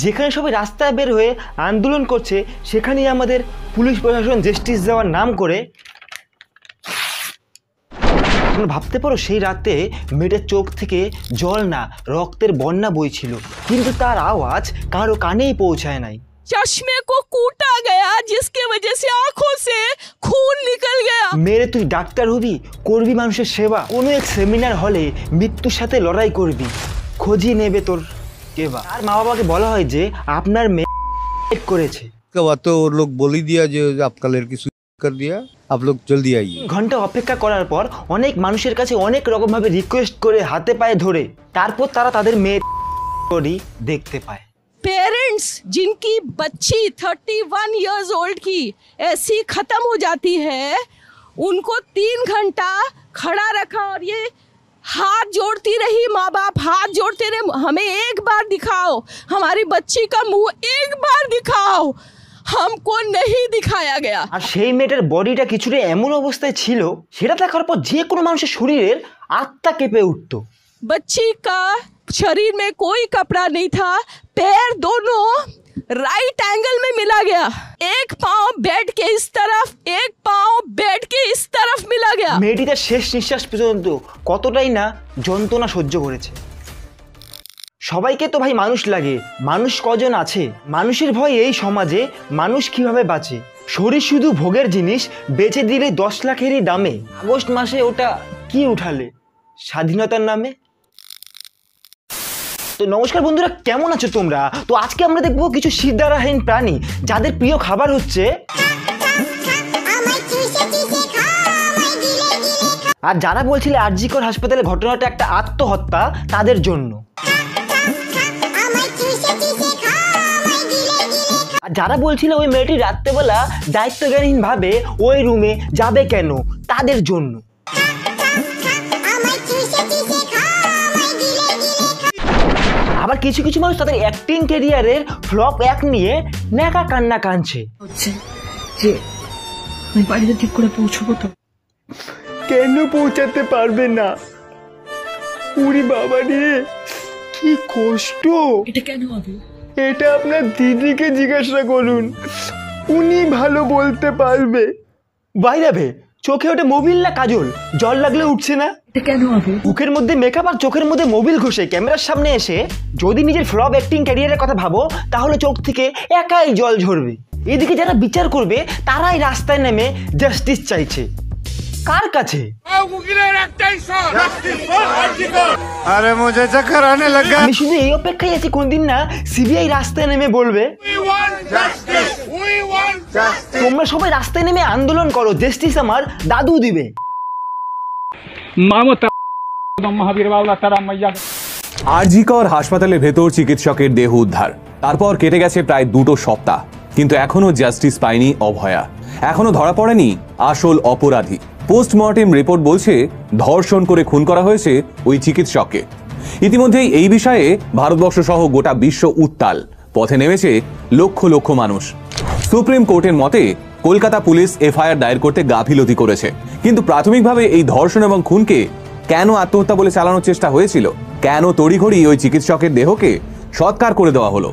যেখানে সবাই রাস্তায় বের হয়ে আন্দোলন করছে সেখানেই আমাদের পুলিশ প্রশাসন জাস্টিস দেওয়ার নাম করে। ভাবতে পারো সেই রাতে মেয়েটার চোখ থেকে জল না রক্তের বন্যা বইছিল, কিন্তু তার আওয়াজ কারো কানেই পৌঁছায় নাই। चश्मे को कूटा गया जिसके वजह से आंखों से खून निकल गया। মেরে তুই ডাক্তার হবি, করবি মানুষের সেবা, কোনো এক সেমিনার হলে মৃত্যুর সাথে লড়াই করবি, খোঁজিয়ে নেবে তোর কেবা। আর মা বাবাকে বলা হয় যে আপনার মেয়ে করেছে। तो लोग बोल ही दिया जो आपका लड़की कर दिया, आप लोग जल्दी आइए। ঘন্টা অপেক্ষা করার পর অনেক মানুষের কাছে অনেক রকম ভাবে রিকোয়েস্ট করে হাতে পায়ে ধরে তারপর তারা তাদের মেয়ে দেখতে পায়। पेरेंट्स जिनकी बच्ची 31 इयर्स ओल्ड की ऐसी खत्म हो जाती है, उनको 3 घंटा खड़ा रखा और ये हाथ जोड़ती रही, माँ बाप हाथ जोड़ते रहे, हमें एक बार दिखाओ, हमारी बच्ची का मुंह एक बार दिखाओ। हमको नहीं दिखाया गया। আর সেই মেয়েটার বডিটা কিছুটা এমন অবস্থায় ছিল সেটা দেখার পর যে কোনো মানুষের শরীরের আত্মা কেঁপে উঠত। बच्ची का शरीर में कोई कपड़ा नहीं था, पैर दोनों राइट एंगल में मिला गया, एक पाँव बेड के इस तरफ, एक पाँव बेड के इस तरफ मिला गया। মেয়েটি তার শেষ নিঃশ্বাস পর্যন্ত কতটাই না যন্ত্রণা সহ্য করেছে। সবাইকে তো ভাই মানুষ লাগে, মানুষ কজন আছে? মানুষের ভয় এই সমাজে মানুষ কিভাবে বাঁচে? শরীর শুধু ভোগের জিনিস, বেচে দিলে 10 লাখেরই দামে। আগস্ট মাসে ওটা কি উঠালে স্বাধীনতার নামে। তো নমস্কার বন্ধুরা, কেমন আছো তোমরা? তো আজকে আমরা দেখবো কিছু সিদ্ধারাহীন প্রাণী যাদের প্রিয় খাবার হচ্ছে, আর যারা বলছিলে আর.জি. কর হাসপাতালে ঘটনাটা একটা আত্মহত্যা তাদের জন্য, আর যারা বলছিল ওই মেয়েটি রাত্রেবেলা দায়িত্বজ্ঞানহীন ভাবে ওই রুমে যাবে কেন তাদের জন্য, আবার কিছু কিছু মানুষ তাদের অ্যাক্টিং ক্যারিয়ারের ফ্লপ অ্যাক্ট নিয়ে নেকা কান্না কাঁদছে যে আমি বাড়িতে ঠিক করে পৌঁছবো তো। কেন পৌঁছাতে পারবে না? উরি বাবা রে, কি কষ্ট। এটা কেন হবে? এটা আপনার দিদিকে জিজ্ঞাসা করুন, উনি ভালো বলতে পারবে। বাইরে চোখে ওটা মোবিল না কাজল? জল লাগলে উঠছে না। এটা কেন হবে? মুখের মধ্যে মেকআপ আর চোখের মধ্যে মোবিল ঘষে ক্যামেরার সামনে এসে যদি নিজের ফ্লপ অ্যাক্টিং ক্যারিয়ারের কথা ভাবো তাহলে চোখ থেকে একাই জল ঝরবে। এদিকে যারা বিচার করবে তারাই রাস্তায় নেমে জাস্টিস চাইছে। কার কাছে? अरे मुझे चक्कर आने लगा। আমি শুধু এই অপেক্ষায় আছি কোনদিন না সিবিআই রাস্তায় নেমে বলবে তোমরা সবাই রাস্তায় নেমে আন্দোলন করো, জাস্টিস আমার দাদু দিবে। আর.জি. কর হাসপাতালের ভেতর চিকিৎসকের দেহ উদ্ধার, তারপর কেটে গেছে প্রায় 2 সপ্তাহ, কিন্তু এখনো জাস্টিস পায়নি অভয়া, এখনো ধরা পড়েনি আসল অপরাধী। পোস্টমর্টেম রিপোর্ট বলছে ধর্ষণ করে খুন করা হয়েছে ওই চিকিৎসককে। ইতিমধ্যেই এই বিষয়ে ভারতবর্ষ সহ গোটা বিশ্ব উত্তাল, পথে নেমেছে লক্ষ লক্ষ মানুষ। সুপ্রিম কোর্টের মতে কলকাতা পুলিশ এফআইআর দায়ের করতে গাফিলতি করেছে, কিন্তু প্রাথমিকভাবে এই ধর্ষণ এবং খুনকে কেন আত্মহত্যা বলে চালানোর চেষ্টা হয়েছিল? কেন তড়িঘড়ি ওই চিকিৎসকের দেহকে সৎকার করে দেওয়া হলো?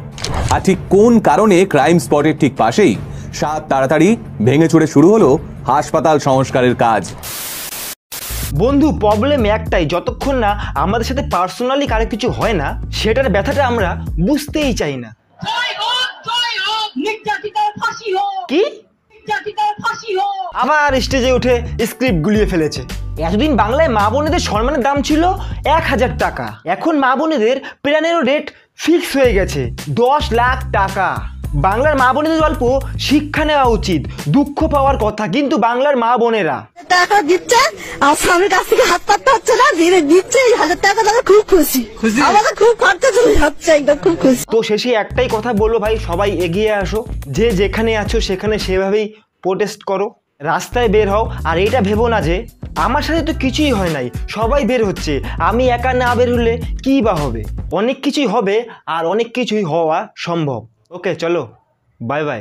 আর ঠিক কোন কারণে ক্রাইম স্পটের ঠিক পাশেই তাড়াতাড়ি ভেঙে চুরে শুরু হলো হাসপাতাল সংস্কারের কাজ? বন্ধু, প্রবলেম একটাই, যতক্ষণ না আমাদের সাথে পার্সোনালি কারো কিছু হয় না সেটার ব্যথাটা আমরা বুঝতেই চাই না। কি আবার স্টেজে উঠে স্ক্রিপ্ট গুলিয়ে ফেলেছে। এতদিন বাংলায় মা বোনেদের সম্মানের দাম ছিল 1000 টাকা, এখন মা বোনেদের প্রাণেরও রেট ফিক্স হয়ে গেছে 10 লাখ টাকা। বাংলার মা বোনেদের অল্প শিক্ষা নেওয়া উচিত, দুঃখ পাওয়ার কথা, কিন্তু বাংলার মা বোনেরা টাকা দিচ্ছে আর স্বামীর কাছ থেকে হাত পাততে হচ্ছে না, ধীরে দিচ্ছে 1000 টাকা। তারা খুব খুশি, আমাদের খুব খরচা চলে যাচ্ছে, একদম খুব খুশি। তো শেষে একটাই কথা বলবো ভাই, সবাই এগিয়ে আসো, যে যেখানে আছো সেখানে সেভাবেই প্রোটেস্ট করো, রাস্তায় বের হও। আর এটা ভেবো না যে আমার সাথে তো কিছুই হয় নাই, সবাই বের হচ্ছে, আমি একা না বের হলে কি বা হবে। অনেক কিছুই হবে আর অনেক কিছুই হওয়া সম্ভব। ওকে চলো, বাই বাই।